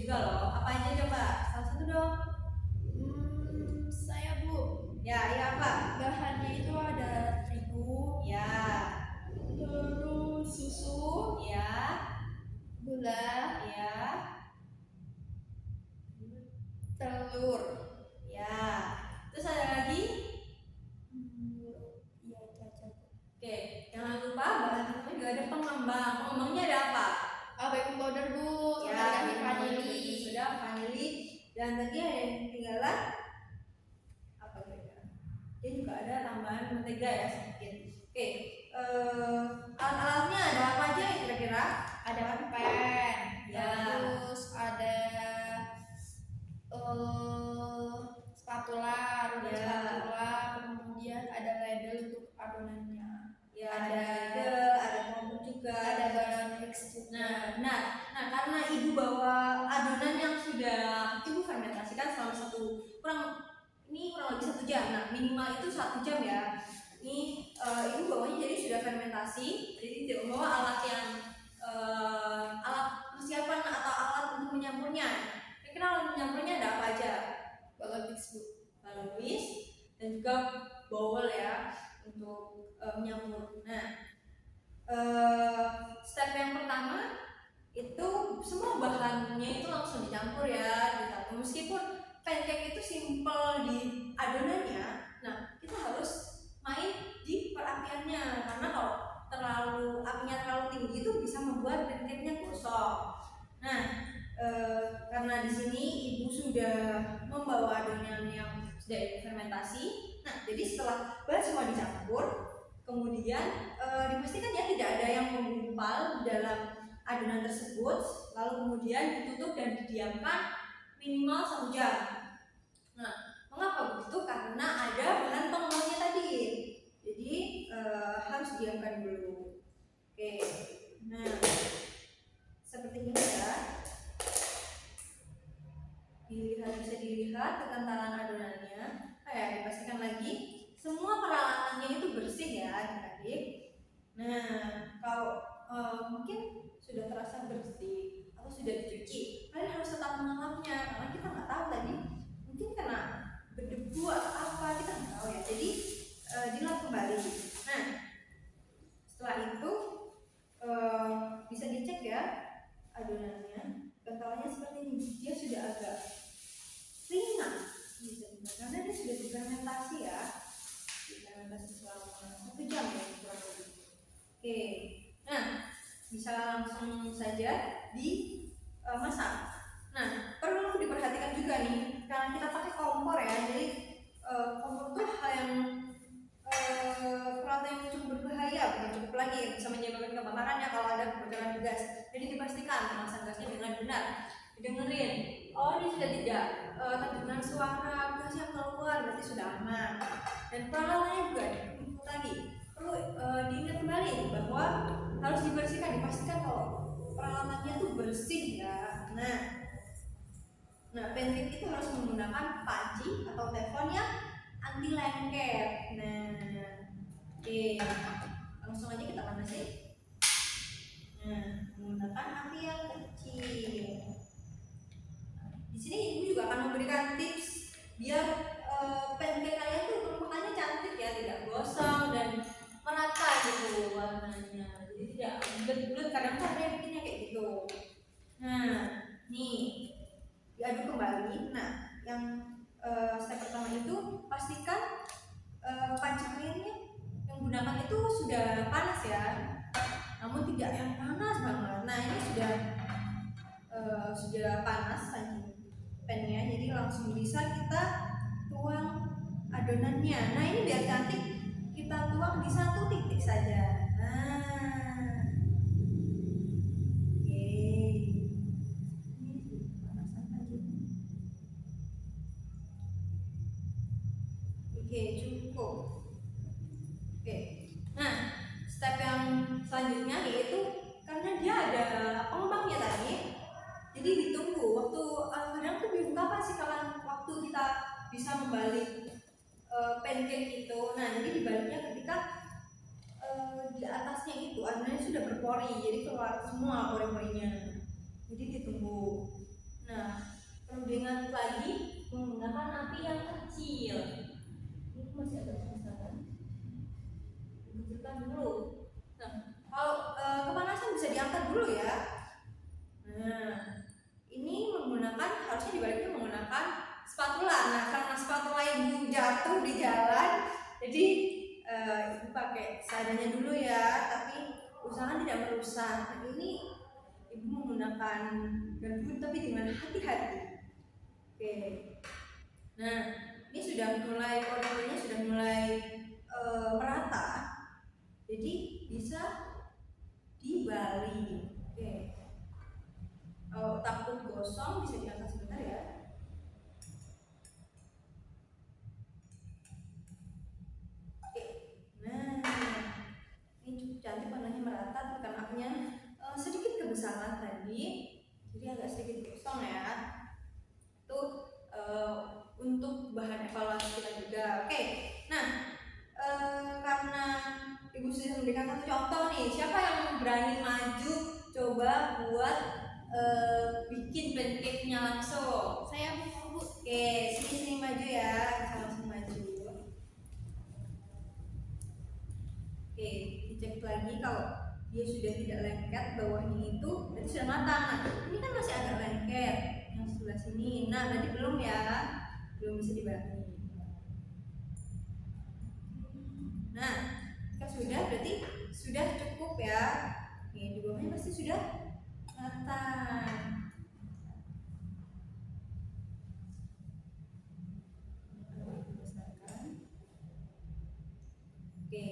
juga loh. Apa aja coba? Salah satu dong. Saya Bu. Ya, iya apa? Bahannya itu ada terigu, Ya, terus susu, ya, gula, ya, telur. ya. Terus ada lagi? Iya itu aja Bu. Oke, jangan lupa bahan utama juga ada pengembang. Pengembangnya ada apa? Baking powder Bu, Ya, sama vanili. sudah vanili. Dan tadi ada yang ketinggalan apa kira-kira? Dia juga ada tambahan mentega ya sedikit. Oke, alat-alatnya ada apa aja kira-kira? Ada pen, Ya. terus ada spatula, ruler Ya. spatula, kemudian ada ladle untuk adonannya. Ya, Ada- ada kombo juga. Ada balon mix juga. Nah, karena ibu bawa adonan yang sudah ibu fermentasikan selama kurang lebih 1 jam. Nah, minimal itu 1 jam ya. Ini ibu bawanya jadi sudah fermentasi, jadi tidak membawa alat yang alat persiapan atau alat untuk menyampurnya. Kira-kira alat menyampurnya ada apa aja? Balon mix Bu. Balon whisk dan juga bowl ya untuk menyampur. Nah, step yang pertama itu semua bahannya itu langsung dicampur ya, meskipun pancake itu simple di adonannya. Nah, kita harus main di perapiannya, karena kalau apinya terlalu tinggi itu bisa membuat pancake-nya gosong. Nah, karena di sini ibu sudah membawa adonan yang sudah fermentasi. Nah, jadi setelah bahan semua dicampur, kemudian dipastikan ya tidak ada yang menggumpal dalam adonan tersebut, lalu kemudian ditutup dan didiamkan minimal 1 jam. Nah, mengapa begitu? Karena ada bahan pengembangnya tadi, jadi harus didiamkan dulu. Oke, nah seperti ini ya. Bisa dilihat kekentalan adonannya. Dipastikan lagi semua peralatannya itu bersih ya adik-adik. Nah, kalau mungkin sudah terasa bersih atau sudah dicuci, kalian harus tetap mengelapnya, karena kita nggak tahu tadi mungkin kena berdebu atau apa, kita nggak tahu ya. Jadi dilap kembali. Nah, setelah itu bisa dicek ya adonannya, kentalannya seperti ini. Dia sudah agak ringan, karena dia sudah difermentasi ya, difermentasi selama 1 jam ya kurang lebih. Oke, nah bisa langsung saja dimasak. Nah, perlu diperhatikan juga nih, karena kita pakai kompor ya, jadi kompor itu hal yang peralatan yang cukup berbahaya, bukan cukup lagi bisa menyebabkan kebakaran ya kalau ada kebocoran gas. Jadi dipastikan pemasangan gasnya dengan benar. Dengerin, oh ini sudah tidak terdengar suara gas yang keluar, berarti sudah aman. Dan peralatannya juga lagi perlu diingat kembali bahwa harus dibersihkan, dipastikan kalau peralatannya tuh bersih ya. Nah, pancake itu harus menggunakan panci atau teflon yang anti lengket. Nah, oke, langsung aja kita panasin. Nah, menggunakan api yang kecil. Di sini ibu juga akan memberikan tips biar pancake kalian tuh permukaannya cantik ya, tidak gosong dan merata gitu warnanya. Jadi tidak bulat-bulat, kadang-kadang ada yang bikinnya kayak gitu. Nah, nih diaduk kembali. Nah, yang step pertama itu pastikan panci kaliannya yang gunakan itu sudah panas ya, namun tidak yang panas banget. Nah, ini sudah panas pannya, jadi langsung bisa kita tuang adonannya. Nah, ini biar cantik kita tuang di 1 titik saja. Nah, oke, ini panasan panci. Oke, cukup. Oke, nah step yang selanjutnya yaitu karena dia ada pengembangnya tadi, jadi ditunggu waktu. Kadang tuh bingung kapan sih waktu kita bisa membalik pancake itu. Nah, jadi dibaliknya ketika di atasnya itu adonannya sudah berpori, jadi keluar semua pori-porinya. Jadi ditunggu. Nah, perlu diingat lagi menggunakan api yang kecil. Ini masih agak susah kan? Dikecilkan dulu. Nah, kalau kepanasan bisa diangkat dulu ya. Nah, ini menggunakan, harusnya dibaliknya menggunakan spatula. Nah, karena spatula ibu jatuh di jalan, jadi ibu pakai seadanya dulu ya, tapi usahakan tidak merusak. Nah, ini ibu menggunakan garpu tapi dengan hati-hati. Oke. Nah, ini sudah mulai, pori-porinya sudah mulai merata, jadi bisa dibalik. Oke. Kalau takut gosong bisa diangkat sebentar ya. Oke. Nah, ini cukup cantik, warnanya merata, tekan apinya sedikit kebesaran tadi, jadi agak sedikit gosong ya. Itu untuk bahan evaluasi kita juga. Oke. Nah, karena ibu sudah memberikan satu contoh nih, siapa yang berani maju coba buat bikin pancake-nya langsung? Saya mau, Bu. Oke, sini maju ya, bisa langsung maju. Oke, dicek lagi kalau dia sudah tidak lengket bawahnya itu berarti sudah matang. Nah, ini kan masih agak lengket yang sebelah sini. Nah, berarti belum ya, belum bisa dibagi. Nah, jika sudah berarti sudah cukup ya. Oke, di bawahnya pasti sudah matang. Oke.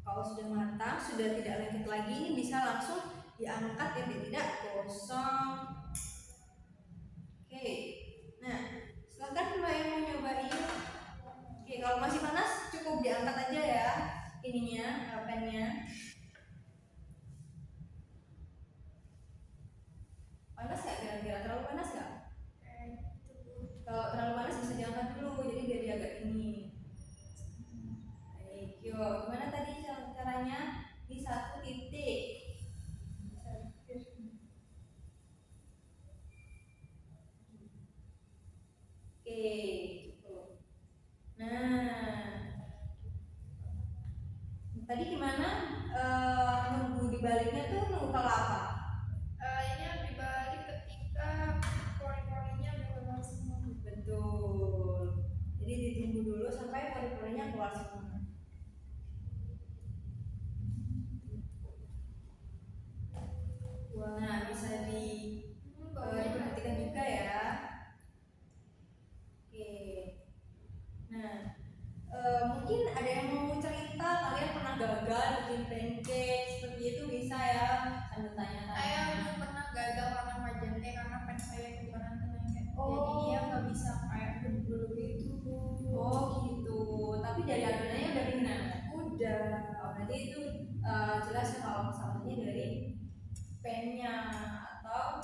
Kalau sudah matang, sudah tidak lengket lagi, ini bisa langsung diangkat ya, tidak kosong. Oke. Nah, silahkan Mbak yang mau nyobain. Oke, kalau masih panas cukup diangkat aja ya ininya, pennya. Panas nggak kira-kira? Terlalu panas nggak? Kalau terlalu panas bisa diangkat dulu, jadi biar dia agak ini. Baik, yuk. Gimana tadi caranya? Di satu titik. Oke, cukup. Nah, tadi gimana? Nunggu dibaliknya tuh nunggu kalau apa? Ini dibalik ketika pori-porinya keluar semua. Betul. Jadi ditunggu dulu sampai pori-porinya keluar semua. Nah, bisa diperhatikan juga ya. Oke. Nah, mungkin ada yang mau cerita kalian pernah gagal bikin pancake seperti itu, bisa ya sambil tanya-tanya. Saya pernah gagal karena majente karena pen saya kekurangan tenaga. Oh. Jadi dia nggak bisa kayak dulu itu. Oh gitu. Tapi dari adonannya udah benar. Udah. Oh, berarti itu jelas ya kalau masalahnya dari pennya atau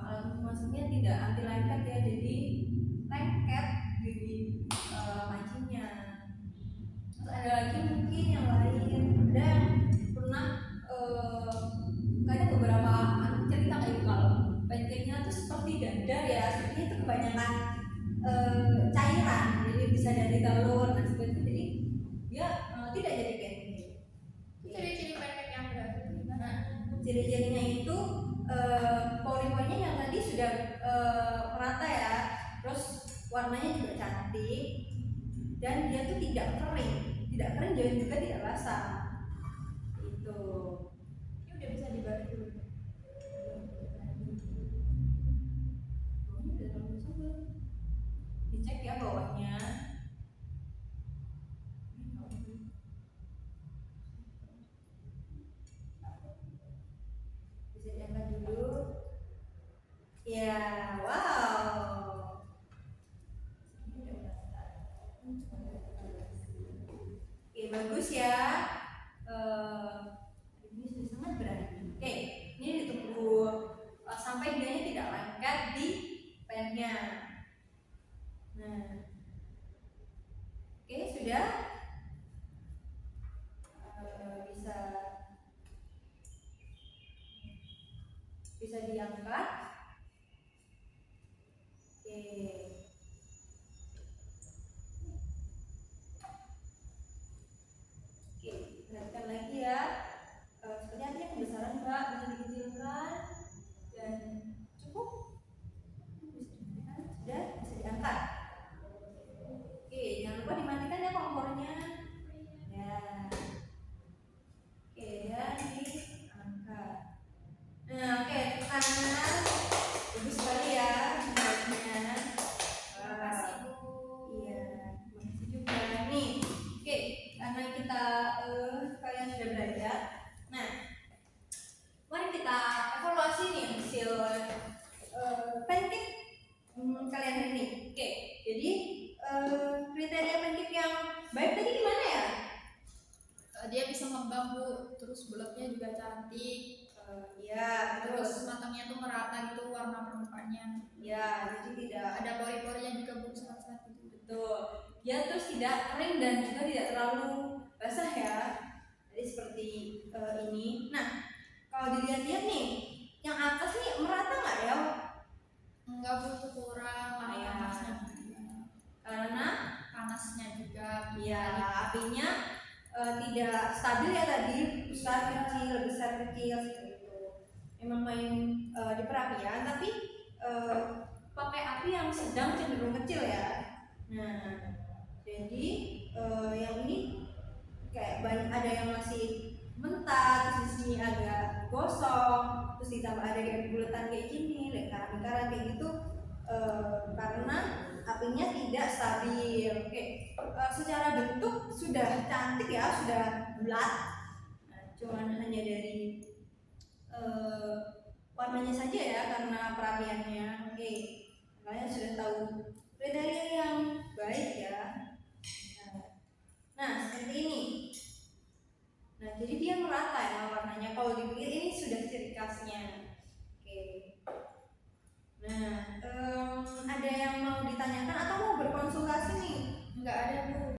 alat masuknya tidak anti lengket ya, jadi lengket jadi mancingnya. Terus ada lagi mungkin yang lain, ada yang pernah kadang beberapa cerita kayak gitu kalau pancake-nya tuh seperti dadar ya, sepertinya itu kebanyakan cairan, jadi bisa dari telur dan seperti itu, jadi dia tidak jadi pancake. Ciri-ciri pancake yang berarti gimana? Ciri-cirinya itu pori-porinya yang tadi sudah merata ya, terus warnanya juga cantik, dan dia tuh tidak kering dan juga tidak basah. Itu. Ini udah bisa dibalik dulu. Dicek ya bawahnya. Bisa diangkat dulu. Ya, wow. Oke, bagus ya. Ini sudah sangat berani. Oke, ini ditunggu sampai dianya tidak lengket di pennya. Nah, oke sudah. Bisa Oke, perhatikan lagi ya. Seperti apa yang kebesaran Mbak, bisa dikecilkan dan cukup. Sudah bisa diangkat. Oke, jangan lupa dimatikan ya kompornya. Ya. Oke, dan diangkat. Nah, oke, kanan. Bagus sekali ya membuatnya. Terima kasih Bu. Iya, terima kasih juga. Nih, oke, karena kita kalian sudah belajar. Nah, mari kita evaluasi nih hasil pancake kalian hari ini. Oke, jadi kriteria pancake yang baik tadi gimana ya? Dia bisa ngembang Bu, terus bulatnya juga cantik. Ya, Terus matangnya tuh merata gitu warna permukaannya. ya, jadi tidak Ada pori-porinya juga Bu, serat-serat gitu. betul. Ya, terus tidak kering dan juga tidak terlalu basah ya. Jadi seperti ini. Nah, kalau dilihat-lihat nih, yang atas nih merata nggak ya? Enggak Bu, itu kurang karena Ya. panasnya juga. Karena Panasnya juga. ya apinya tidak stabil ya tadi, besar kecil seperti itu. Memang main di perapian, tapi pakai api yang sedang cenderung kecil ya. Nah, jadi yang ini kayak banyak ada yang masih mentah, terus di sini agak gosong, terus ditambah ada kayak bulatan kayak gini, lingkaran-lingkaran kayak gitu, karena apinya tidak stabil. Oke, secara bentuk sudah cantik ya, sudah bulat. Nah, cuman hanya dari warnanya saja ya, karena perapiannya. Oke, kalian sudah tahu kriteria yang baik ya. Nah, seperti ini. Nah, jadi dia merata ya warnanya. Kalau dipikir ini